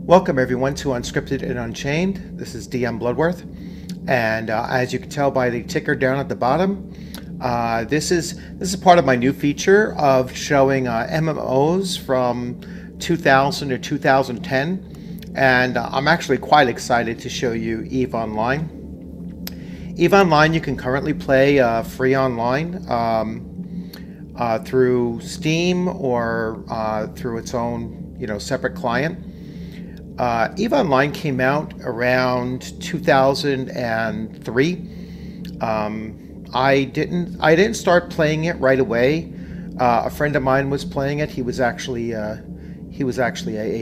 Welcome everyone to Unscripted and Unchained. This is DM Bloodworth, and as you can tell by the ticker down at the bottom, this is part of my new feature of showing MMOs from 2000 to 2010, and I'm actually quite excited to show you EvE Online. EvE Online you can currently play free online through Steam or through its own separate client. EvE Online came out around 2003. I didn't start playing it right away. A friend of mine was playing it. He was actually a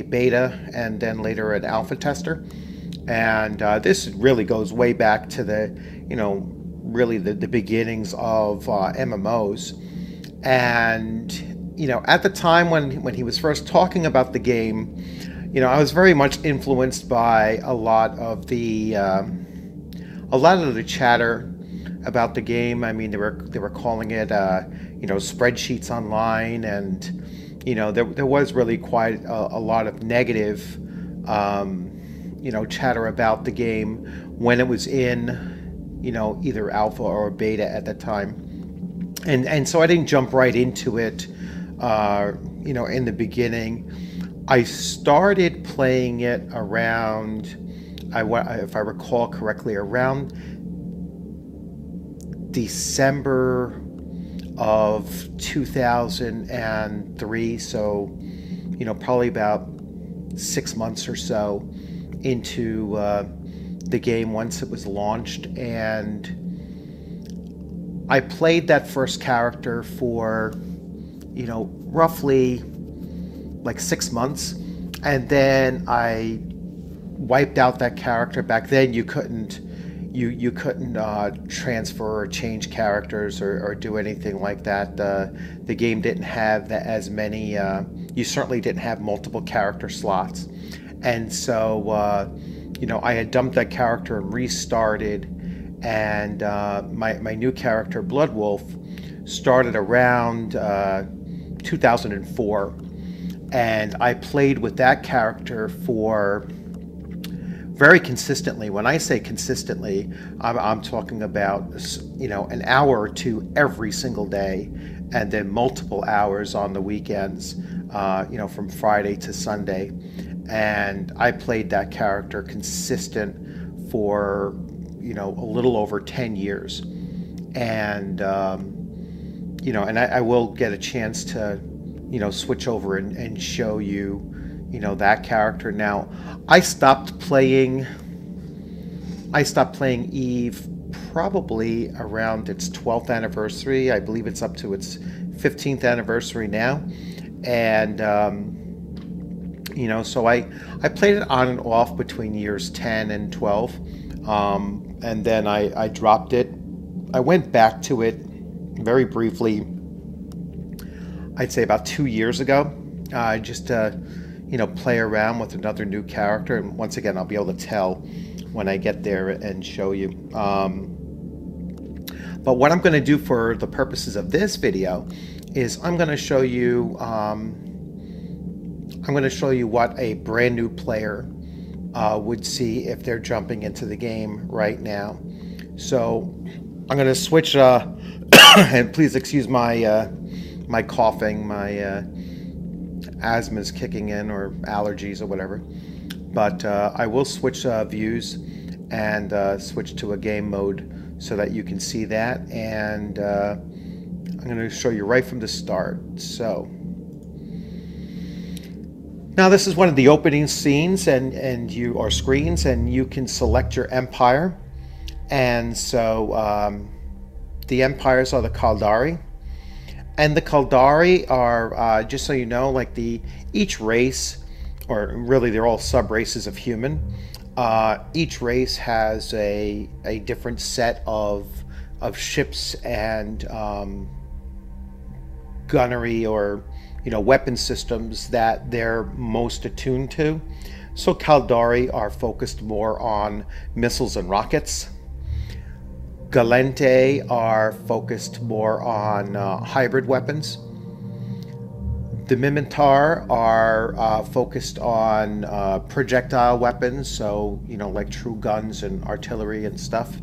beta and then later an alpha tester. And this really goes way back to the beginnings of MMOs. And at the time when he was first talking about the game, I was very much influenced by a lot of the chatter about the game. I mean, they were calling it spreadsheets online, and there was really quite a lot of negative chatter about the game when it was in either alpha or beta at the time, and so I didn't jump right into it in the beginning. I started playing it around, if I recall correctly, around December of 2003, so probably about 6 months or so into the game once it was launched, and I played that first character for roughly like 6 months, and then I wiped out that character. Back then you couldn't transfer or change characters or do anything like that. The game didn't have as many, you certainly didn't have multiple character slots, and so I had dumped that character and restarted, and my new character Bloodwolf started around 2004. And I played with that character for very consistently. When I say consistently, I'm talking about an hour or two every single day, and then multiple hours on the weekends, from Friday to Sunday. And I played that character consistent for a little over 10 years. And and I will get a chance to switch over and show you, that character. Now, I stopped playing EvE probably around its 12th anniversary. I believe it's up to its 15th anniversary now. And, so I played it on and off between years 10 and 12. And then I dropped it. I went back to it very briefly, I'd say about 2 years ago, just to, play around with another new character. And once again, I'll be able to tell when I get there and show you. But what I'm going to do for the purposes of this video is I'm going to show you what a brand new player would see if they're jumping into the game right now. So I'm going to switch, and please excuse my my coughing, my asthma's kicking in, or allergies or whatever. But I will switch views and switch to a game mode so that you can see that. And I'm going to show you right from the start. So now this is one of the opening scenes or screens, and you can select your empire. And so the empires are the Caldari. And the Caldari are, just so you know, like each race, or really they're all sub-races of human. Each race has a different set of ships and gunnery or weapon systems that they're most attuned to. So Caldari are focused more on missiles and rockets. Galente are focused more on hybrid weapons. The Minotaur are focused on projectile weapons, so like true guns and artillery and stuff.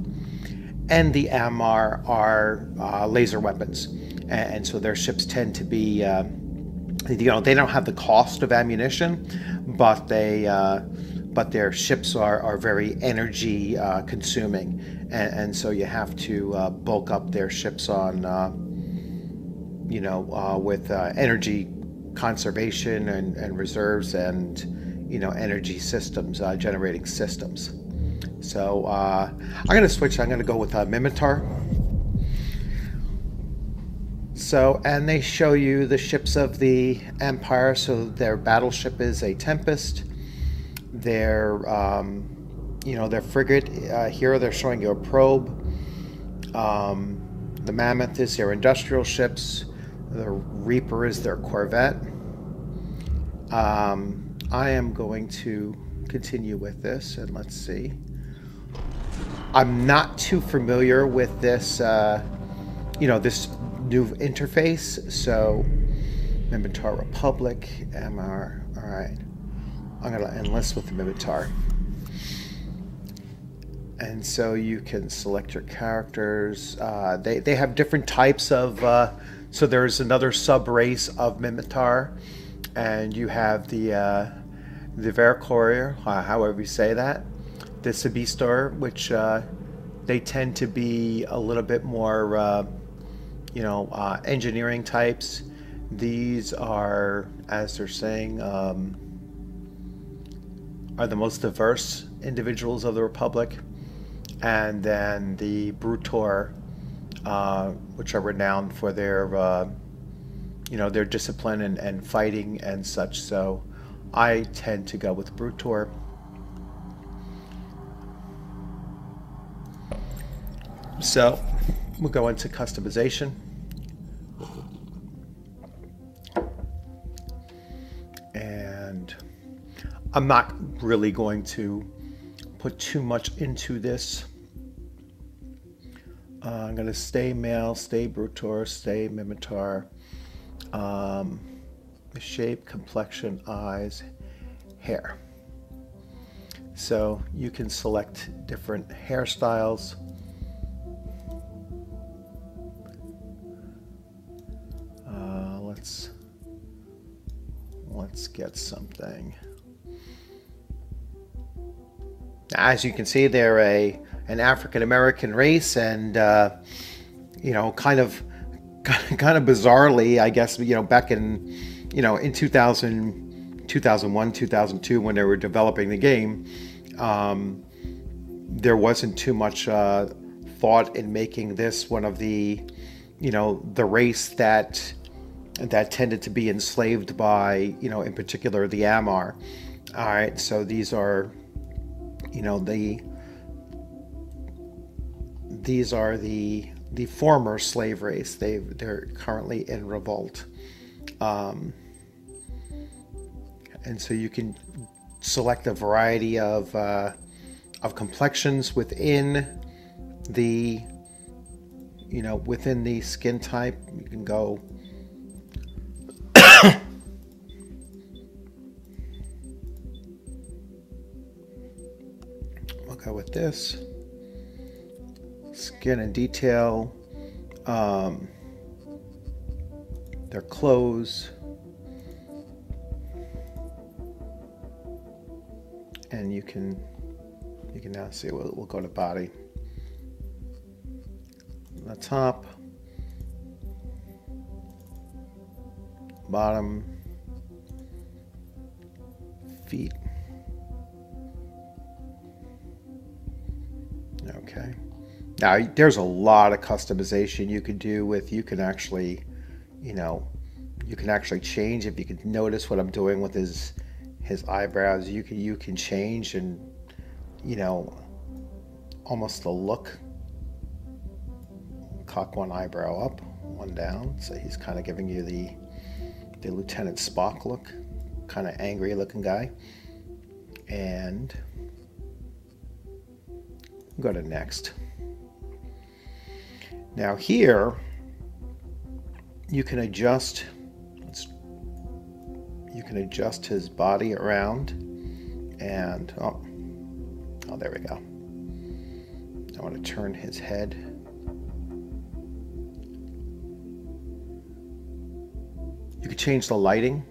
And the Ammar are laser weapons, and so their ships tend to be, they don't have the cost of ammunition, but their ships are very energy consuming, and so you have to bulk up their ships on, with energy conservation and reserves and energy systems, generating systems. So I'm going to switch. I'm going to go with Minotaur. So, and they show you the ships of the Empire. So their battleship is a Tempest. Their their frigate, here they're showing you a probe. The Mammoth is their industrial ships. The Reaper is their corvette. I am going to continue with this, and let's see. I'm not too familiar with this, this new interface. So, Minotaur Republic, MR. All right, I'm gonna enlist with the Minotaur. And so you can select your characters. They have different types of. So there's another sub race of Minotaur, and you have the Vercourier, however you say that. The Sebistor, which they tend to be a little bit more, engineering types. These are, as they're saying, are the most diverse individuals of the Republic. And then the Brutor, which are renowned for their, their discipline and fighting and such. So I tend to go with Brutor. So we'll go into customization. And I'm not really going to put too much into this. I'm going to stay male, stay Brutor, stay Minotaur. The shape, complexion, eyes, hair. So you can select different hairstyles. Let's get something. As you can see, they're an African American race, and kind of bizarrely, I guess, back in in 2001, 2002, when they were developing the game, there wasn't too much thought in making this one of the the race that tended to be enslaved by, in particular, the Ammar. All right, so these are, these are the former slave race. They're currently in revolt, and so you can select a variety of complexions within the within the skin type. You can go. We'll go with this. Skin and detail. Their clothes. And you can now see, we'll go to body. The top, bottom, feet. Okay. Now there's a lot of customization you can do with. You can actually change. If you can notice what I'm doing with his eyebrows, you can change and almost the look. Cock one eyebrow up, one down, so he's kind of giving you the Lieutenant Spock look, kind of angry looking guy. And go to next. Now here you can adjust. Let's You can adjust his body around, and oh, there we go. I want to turn his head. You could change the lighting,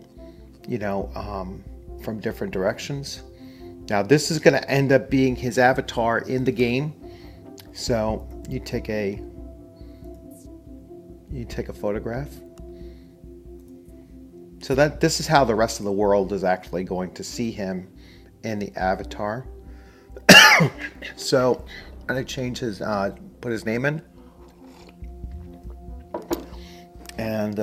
from different directions. Now this is going to end up being his avatar in the game. So you take a photograph. So that this is how the rest of the world is actually going to see him in the avatar. So I'm going to change his, put his name in. And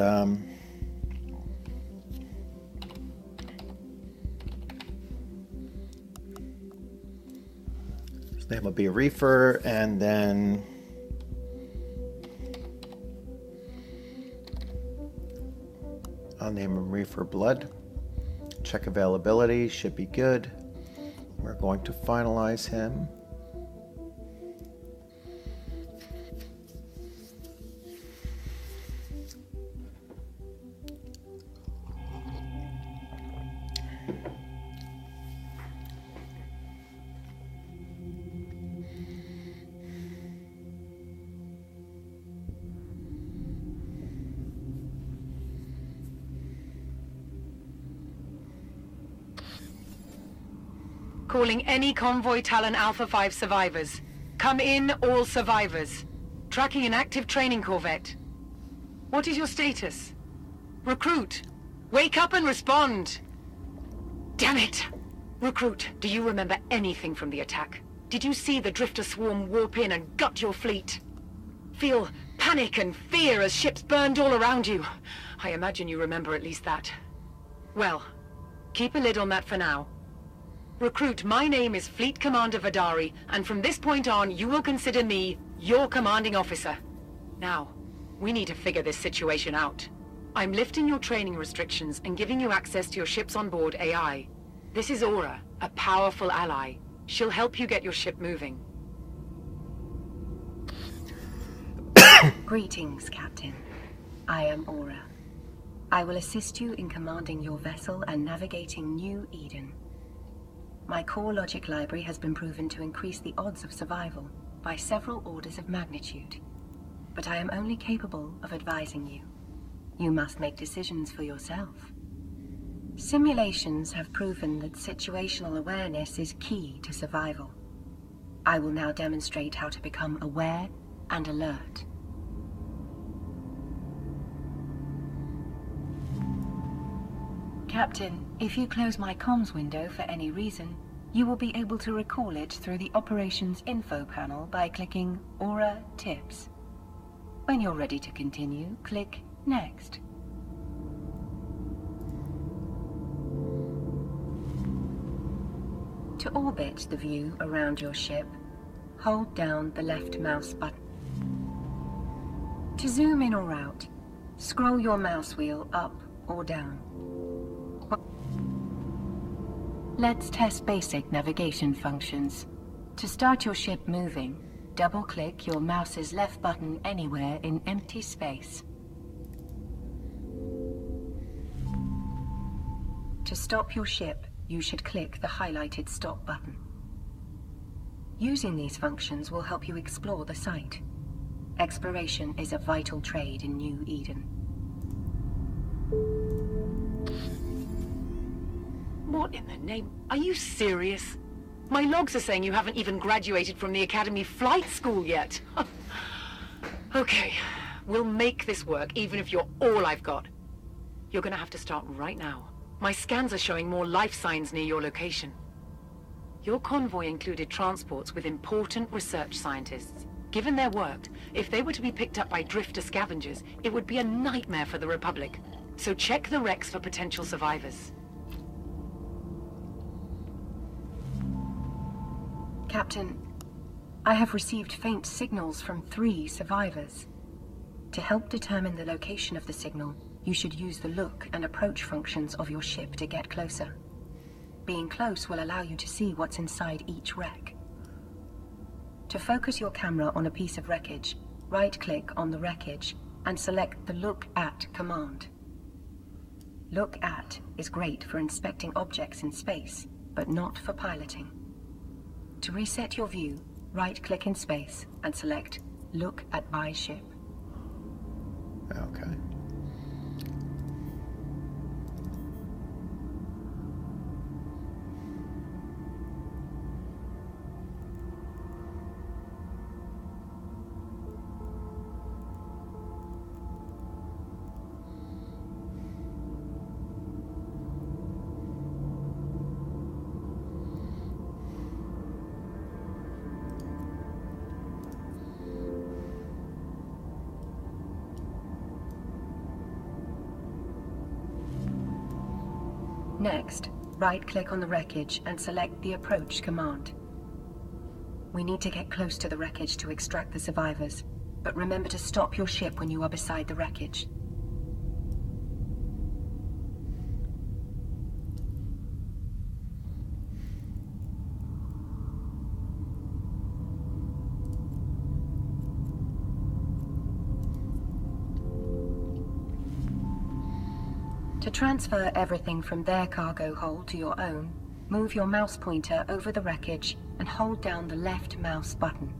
his name will be Reefer, and then I'll name him Reefer Blood. Check availability, should be good. We're going to finalize him. Calling any convoy Talon Alpha 5 survivors. Come in, all survivors. Tracking an active training corvette. What is your status? Recruit, wake up and respond. Damn it! Recruit, do you remember anything from the attack? Did you see the drifter swarm warp in and gut your fleet? Feel panic and fear as ships burned all around you? I imagine you remember at least that. Well, keep a lid on that for now. Recruit, my name is Fleet Commander Vidari, and from this point on, you will consider me your commanding officer. Now, we need to figure this situation out. I'm lifting your training restrictions and giving you access to your ship's onboard AI. This is Aura, a powerful ally. She'll help you get your ship moving. Greetings, Captain. I am Aura. I will assist you in commanding your vessel and navigating New Eden. My core logic library has been proven to increase the odds of survival by several orders of magnitude. But I am only capable of advising you. You must make decisions for yourself. Simulations have proven that situational awareness is key to survival. I will now demonstrate how to become aware and alert. Captain, if you close my comms window for any reason, you will be able to recall it through the Operations Info panel by clicking Aura Tips. When you're ready to continue, click Next. To orbit the view around your ship, hold down the left mouse button. To zoom in or out, scroll your mouse wheel up or down. Let's test basic navigation functions. To start your ship moving, double-click your mouse's left button anywhere in empty space. To stop your ship, you should click the highlighted stop button. Using these functions will help you explore the site. Exploration is a vital trade in New Eden. What in the name? Are you serious? My logs are saying you haven't even graduated from the Academy flight school yet. Okay, we'll make this work even if you're all I've got. You're gonna have to start right now. My scans are showing more life signs near your location. Your convoy included transports with important research scientists. Given their work, if they were to be picked up by drifter scavengers, it would be a nightmare for the Republic. So check the wrecks for potential survivors. Captain, I have received faint signals from 3 survivors. To help determine the location of the signal, you should use the look and approach functions of your ship to get closer. Being close will allow you to see what's inside each wreck. To focus your camera on a piece of wreckage, right-click on the wreckage and select the Look At command. Look at is great for inspecting objects in space, but not for piloting. To reset your view, right-click in space and select Look at my ship. Okay. Next, right-click on the wreckage and select the Approach command. We need to get close to the wreckage to extract the survivors, but remember to stop your ship when you are beside the wreckage. To transfer everything from their cargo hold to your own, move your mouse pointer over the wreckage and hold down the left mouse button.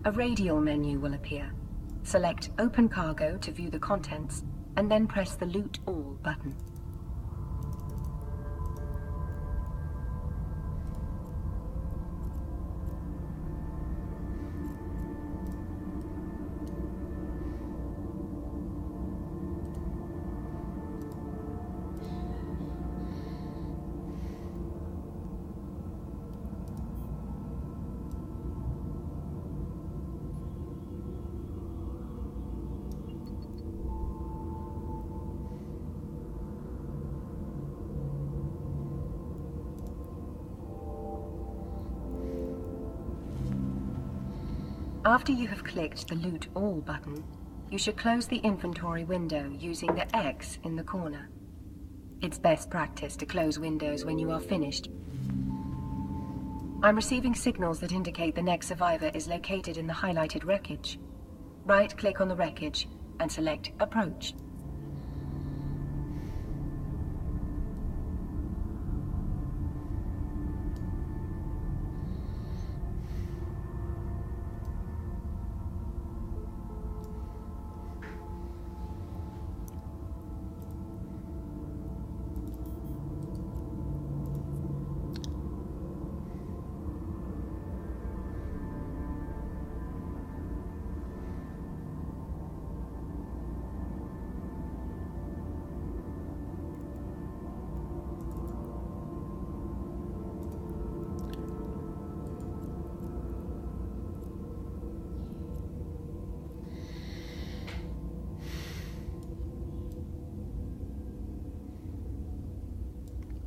A radial menu will appear. Select Open Cargo to view the contents, and then press the Loot All button. After you have clicked the Loot All button, you should close the inventory window using the X in the corner. It's best practice to close windows when you are finished. I'm receiving signals that indicate the next survivor is located in the highlighted wreckage. Right-click on the wreckage and select Approach.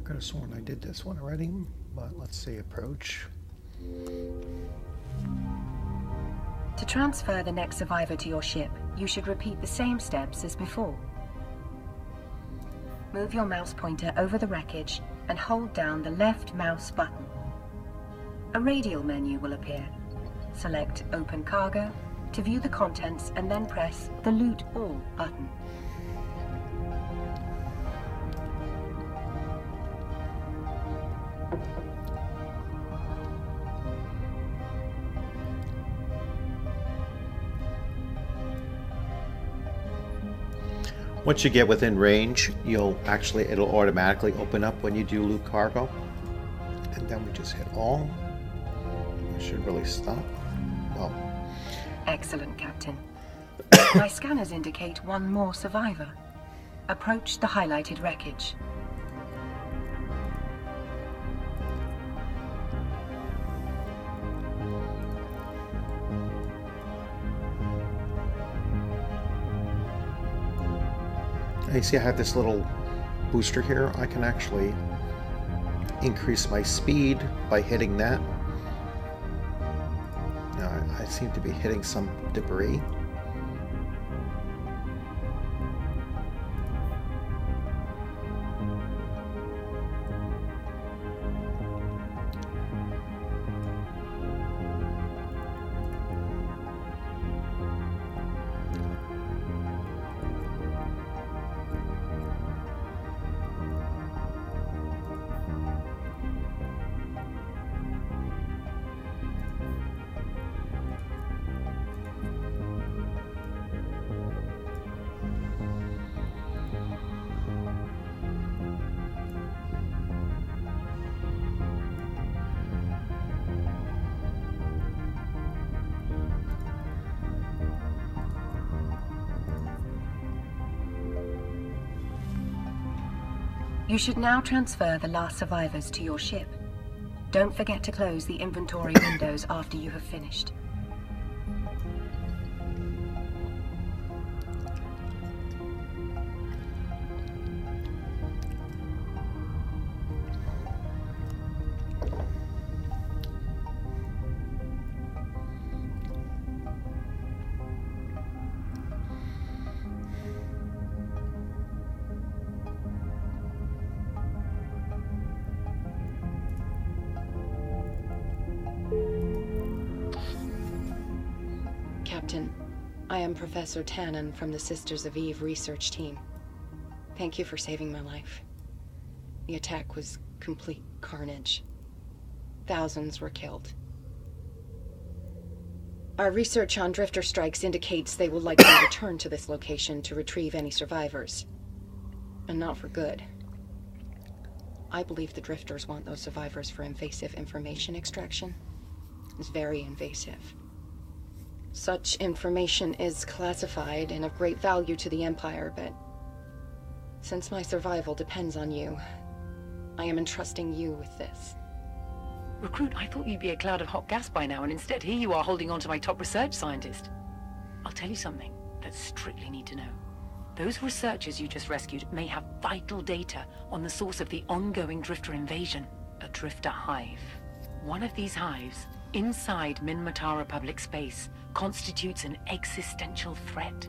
I could have sworn I did this one already, but let's see, Approach. To transfer the next survivor to your ship, you should repeat the same steps as before. Move your mouse pointer over the wreckage and hold down the left mouse button. A radial menu will appear. Select Open Cargo to view the contents and then press the Loot All button. Once you get within range, it'll automatically open up when you do loot cargo. And then we just hit all. It should really stop. Well. Excellent, Captain. My scanners indicate one more survivor. Approach the highlighted wreckage. You see I have this little booster here. I can actually increase my speed by hitting that. Now, I seem to be hitting some debris. You should now transfer the last survivors to your ship. Don't forget to close the inventory windows after you have finished. Captain, I am Professor Tannen from the Sisters of EvE research team. Thank you for saving my life. The attack was complete carnage. Thousands were killed. Our research on drifter strikes indicates they will likely return to this location to retrieve any survivors. And not for good. I believe the drifters want those survivors for invasive information extraction. It's very invasive. Such information is classified and of great value to the Empire, but since my survival depends on you, I am entrusting you with this. Recruit, I thought you'd be a cloud of hot gas by now, and instead here you are holding on to my top research scientist. I'll tell you something that strictly need to know. Those researchers you just rescued may have vital data on the source of the ongoing drifter invasion, a drifter hive. One of these hives, inside Minmatara public space, constitutes an existential threat.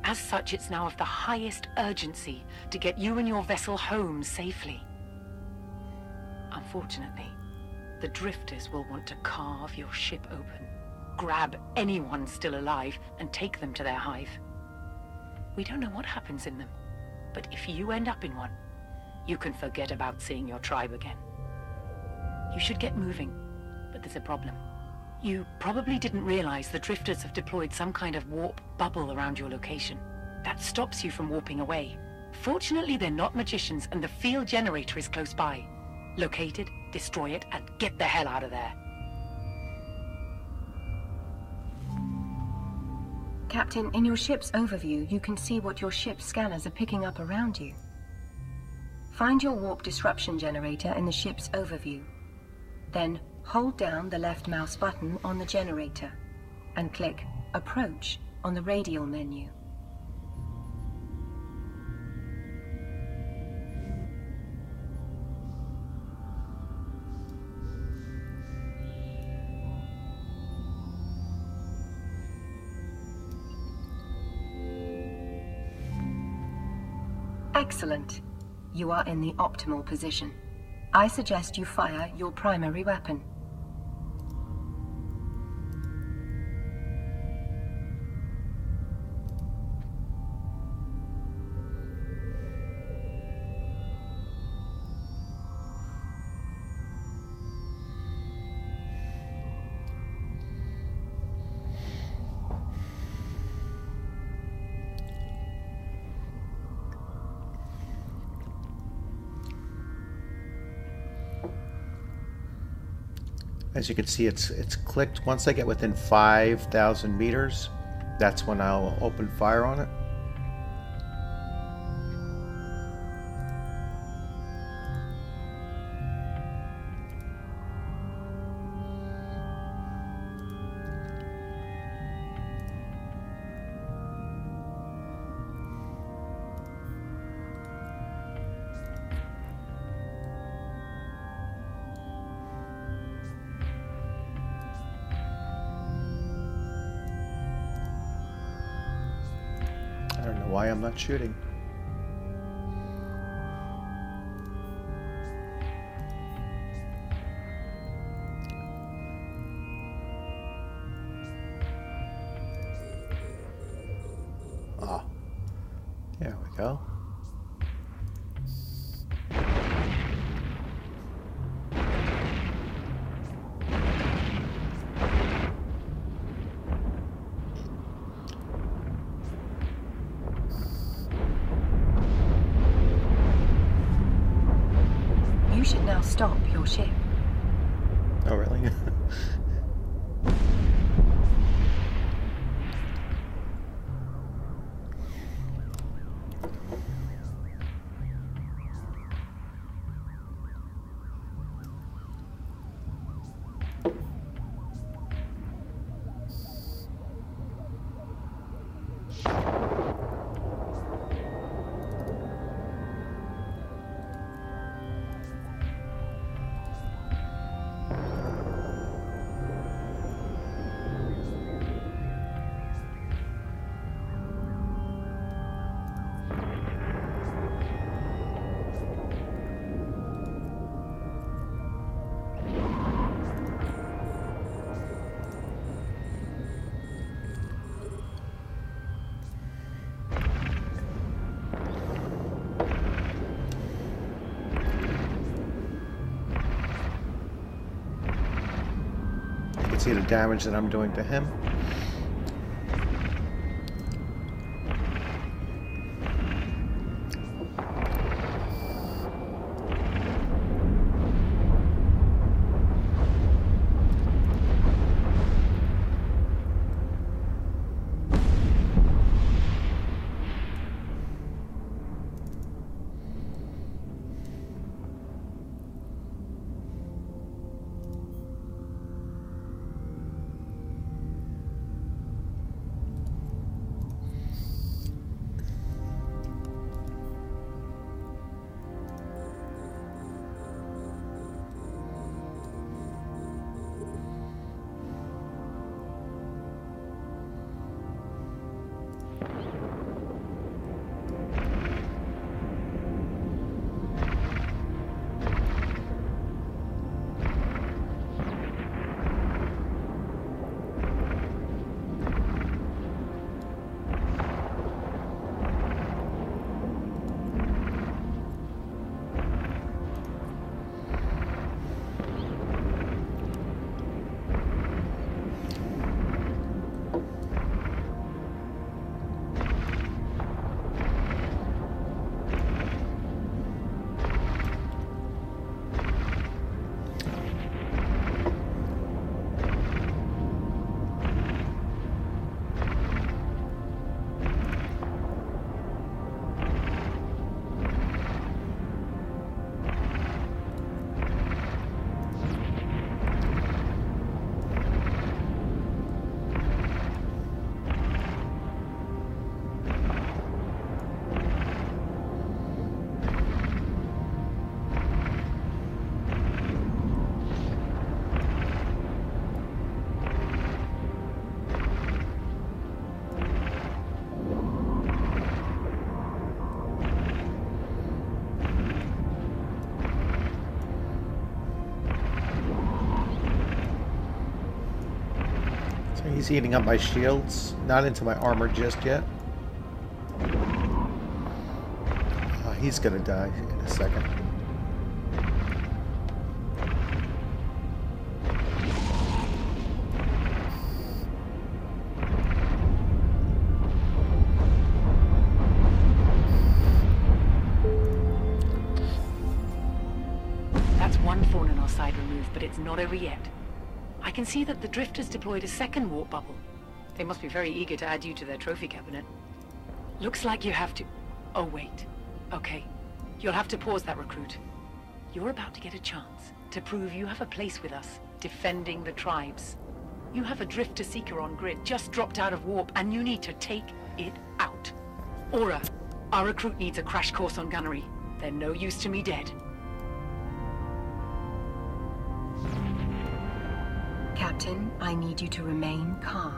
As such, it's now of the highest urgency to get you and your vessel home safely. Unfortunately, the drifters will want to carve your ship open, grab anyone still alive, and take them to their hive. We don't know what happens in them, but if you end up in one, you can forget about seeing your tribe again. You should get moving, but there's a problem. You probably didn't realize the drifters have deployed some kind of warp bubble around your location. That stops you from warping away. Fortunately, they're not magicians, and the field generator is close by. Locate it, destroy it, and get the hell out of there. Captain, in your ship's overview, you can see what your ship's scanners are picking up around you. Find your warp disruption generator in the ship's overview. Then hold down the left mouse button on the generator and click Approach on the radial menu. Excellent. You are in the optimal position. I suggest you fire your primary weapon. As you can see, it's clicked. Once I get within 5,000 meters, that's when I'll open fire on it. I don't know why I'm not shooting. Ah, there we go. You should now stop your ship. Oh, really? see the damage that I'm doing to him. He's eating up my shields, not into my armor just yet. He's gonna die in a second. That's one thorn in our side removed, but it's not over yet. I can see that the Drifters deployed a second warp bubble. They must be very eager to add you to their trophy cabinet. Looks like you have to... Oh, wait. Okay. You'll have to pause that, recruit. You're about to get a chance to prove you have a place with us, defending the tribes. You have a Drifter Seeker on grid, just dropped out of warp, and you need to take it out. Aura, our recruit needs a crash course on gunnery. They're no use to me dead. Captain, I need you to remain calm.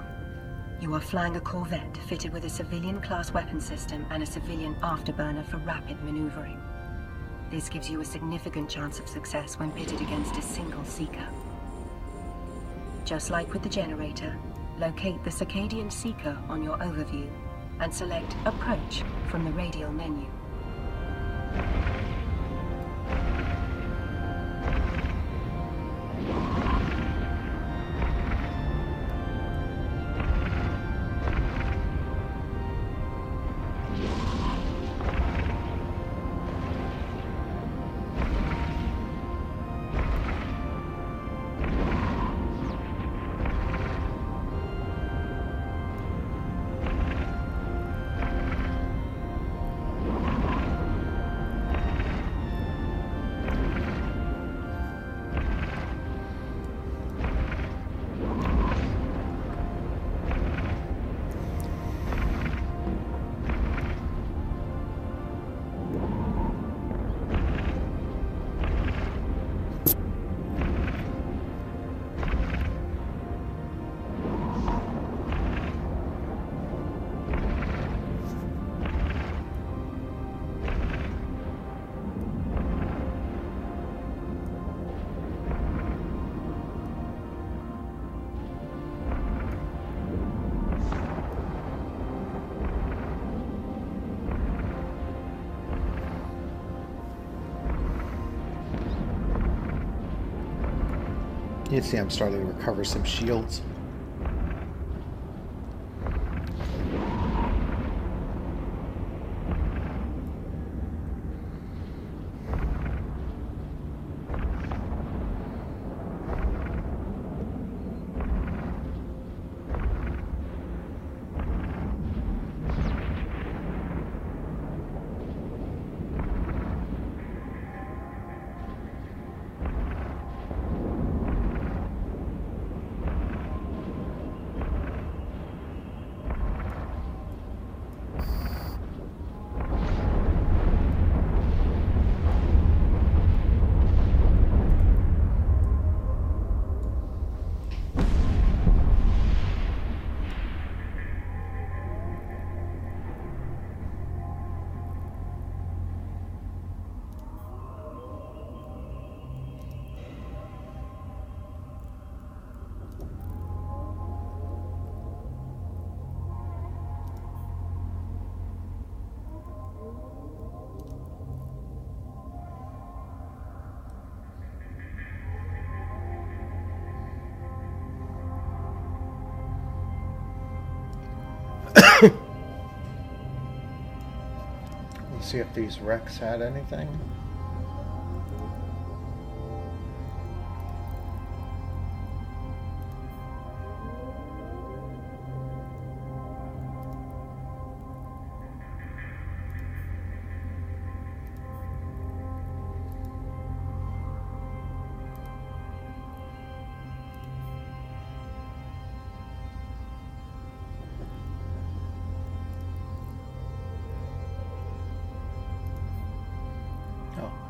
You are flying a corvette fitted with a civilian-class weapon system and a civilian afterburner for rapid maneuvering. This gives you a significant chance of success when pitted against a single Seeker. Just like with the generator, locate the Circadian Seeker on your overview and select Approach from the radial menu. You can see I'm starting to recover some shields. Let's see if these wrecks had anything.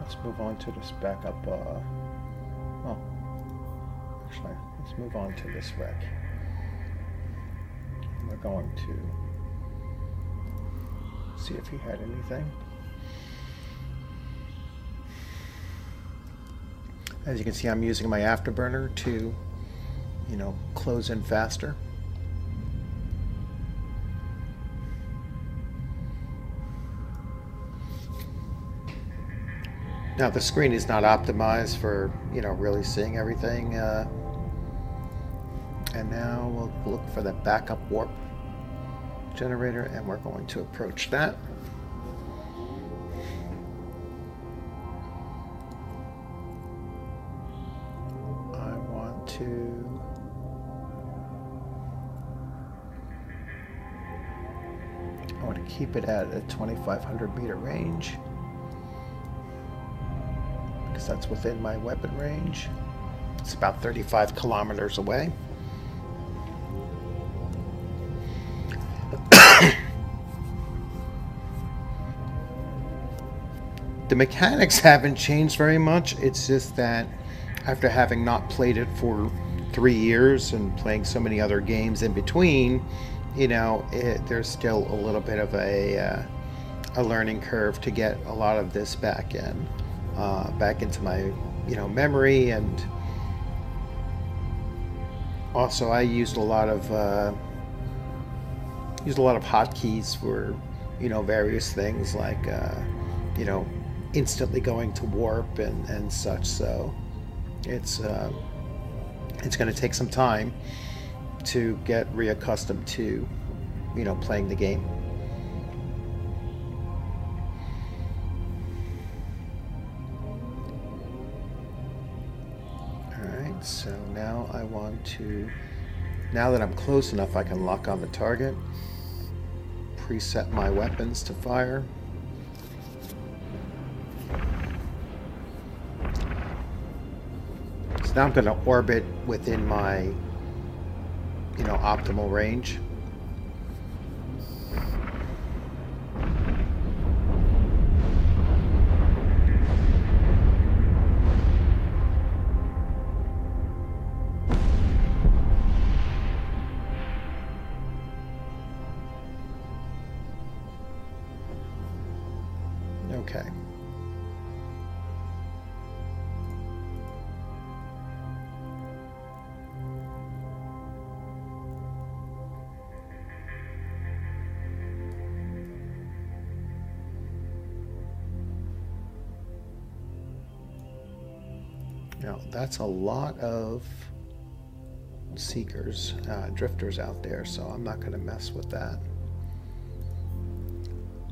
Let's move on to this backup. Actually, let's move on to this wreck. We're going to see if he had anything. As you can see, I'm using my afterburner to, close in faster. Now the screen is not optimized for, really seeing everything. And now we'll look for the backup warp generator, and we're going to approach that. I want to keep it at a 2,500 meter range, because that's within my weapon range. It's about 35 kilometers away. The mechanics haven't changed very much. It's just that after having not played it for 3 years and playing so many other games in between, there's still a little bit of a learning curve to get a lot of this back into my memory. And also I used a lot of hotkeys for various things, like instantly going to warp and such. So it's going to take some time to get reaccustomed to playing the game. Alright, so now I want to, now that I'm close enough, I can lock on the target, preset my weapons to fire. So now I'm going to orbit within my optimal range. Okay. Now, that's a lot of seekers, drifters out there, so I'm not going to mess with that.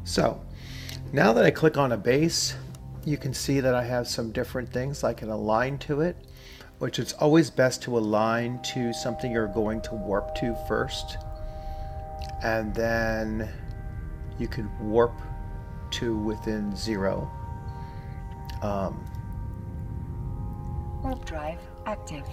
So now that I click on a base, you can see that I have some different things I can align to it, which it's always best to align to something you're going to warp to first, and then you can warp to within 0. Warp drive active.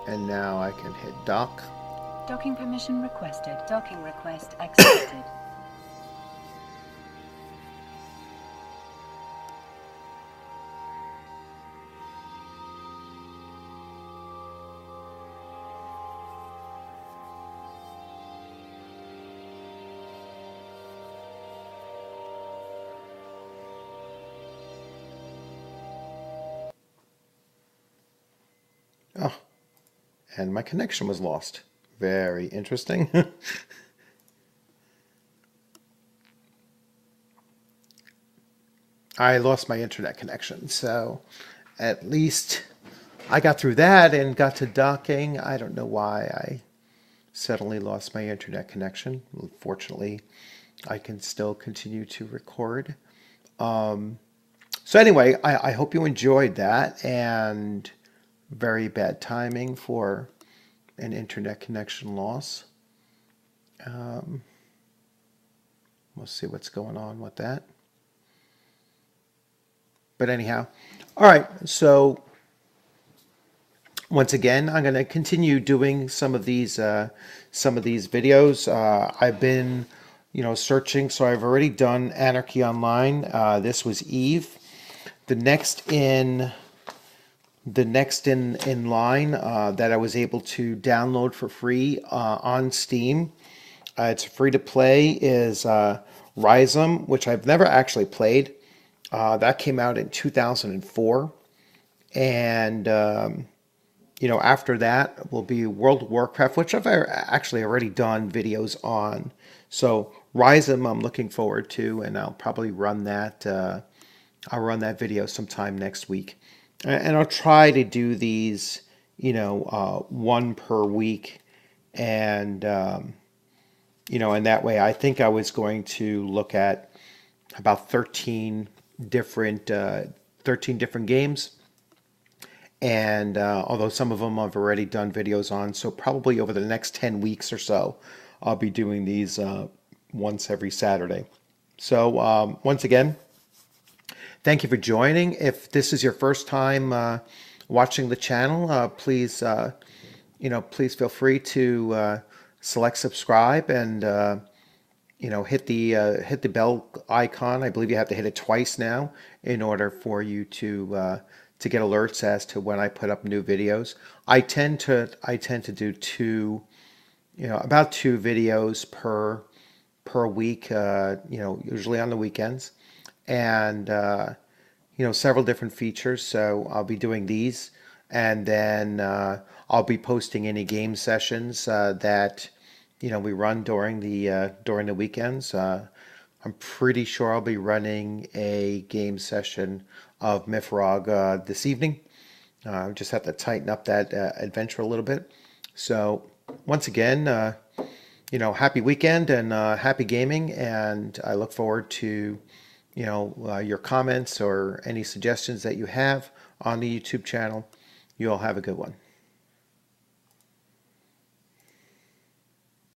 And now I can hit dock. Docking permission requested. Docking request accepted. Oh, and my connection was lost. Very interesting. I lost my internet connection, so at least I got through that and got to docking. I don't know why I suddenly lost my internet connection. Fortunately, I can still continue to record. So anyway, I hope you enjoyed that, and very bad timing for an internet connection loss. We'll see what's going on with that. But anyhow, all right, so once again, I'm going to continue doing some of these videos. I've been, searching. So I've already done Anarchy Online. This was EvE. The next in line that I was able to download for free on Steam. It's free to play. Is Rhizome, which I've never actually played. That came out in 2004, and after that will be World of Warcraft, which I've actually already done videos on. So Rhizome, I'm looking forward to, and I'll probably run that. I'll run that video sometime next week, and I'll try to do these, one per week, and and that way I think I was going to look at about 13 different games, and although some of them I've already done videos on, so probably over the next 10 weeks or so I'll be doing these once every Saturday. So once again, thank you for joining. If this is your first time watching the channel, please feel free to select subscribe and hit the bell icon. I believe you have to hit it twice now in order for you to get alerts as to when I put up new videos. I tend to do about two videos per week. Usually on the weekends, and several different features. So I'll be doing these, and then I'll be posting any game sessions that we run during the weekends. I'm pretty sure I'll be running a game session of Mifrog this evening. Just have to tighten up that adventure a little bit. So once again, happy weekend and happy gaming, and I look forward to your comments or any suggestions that you have on the YouTube channel. You all have a good one.